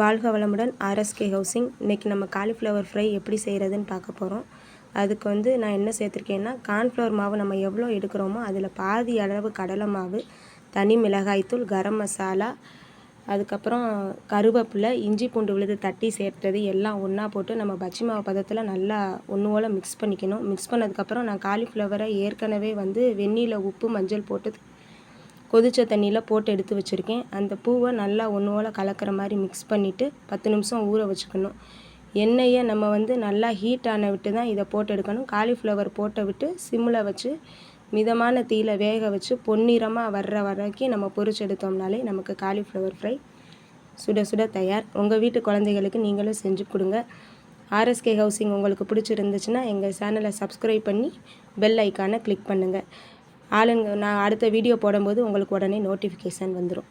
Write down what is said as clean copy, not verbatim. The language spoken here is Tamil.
வாழ்க வளமுடன். RSK housing. இன்றைக்கி நம்ம காலிஃப்ளவர் ஃப்ரை எப்படி செய்கிறதுன்னு பார்க்க போகிறோம். அதுக்கு நான் என்ன சேர்த்துருக்கேன்னா, கார்ன்ஃப்ளவர் மாவு நம்ம எவ்வளோ எடுக்கிறோமோ அதில் பாதி அளவு கடலை மாவு, தனி மிளகாய்த்தூள், கரம் மசாலா, அதுக்கப்புறம் கருவேப்பிலை, இஞ்சி பூண்டு விழுது தட்டி சேர்த்தது எல்லாம் ஒன்றா போட்டு நம்ம பஜ்ஜி மாவு பதத்தில் நல்லா ஒன்று போல் மிக்ஸ் பண்ணிக்கணும். மிக்ஸ் பண்ணதுக்கப்புறம் நான் காலிஃப்ளவரை ஏற்கனவே வெந்நீரில் உப்பு மஞ்சள் போட்டு கொதித்த தண்ணியில் போட்டு எடுத்து வச்சுருக்கேன். அந்த பூவை நல்லா ஒன்று போல் கலக்கிற மாதிரி மிக்ஸ் பண்ணிவிட்டு 10 நிமிஷம் ஊற வச்சுக்கணும். எண்ணெயை நம்ம நல்லா ஹீட் ஆன விட்டு தான் இதை போட்டு எடுக்கணும். காலிஃப்ளவர் போட்ட விட்டு சிம்மில் வச்சு மிதமான தீயில வேக வச்சு பொன்னிறமாக வர்ற வரைக்கும் நம்ம பொரிச்சு எடுத்தோம்னாலே நமக்கு காலிஃப்ளவர் ஃப்ரை சுட சுட தயார். உங்கள் வீட்டு குழந்தைகளுக்கு நீங்களும் செஞ்சு கொடுங்க. ஆர்எஸ்கே ஹவுசிங் உங்களுக்கு பிடிச்சிருந்துச்சுன்னா எங்கள் சேனலை சப்ஸ்கிரைப் பண்ணி பெல் ஐக்கானை கிளிக் பண்ணுங்கள். நான் அடுத்த வீடியோ போடும்போது உங்களுக்கு உடனே நோட்டிஃபிகேஷன் வந்துடும்.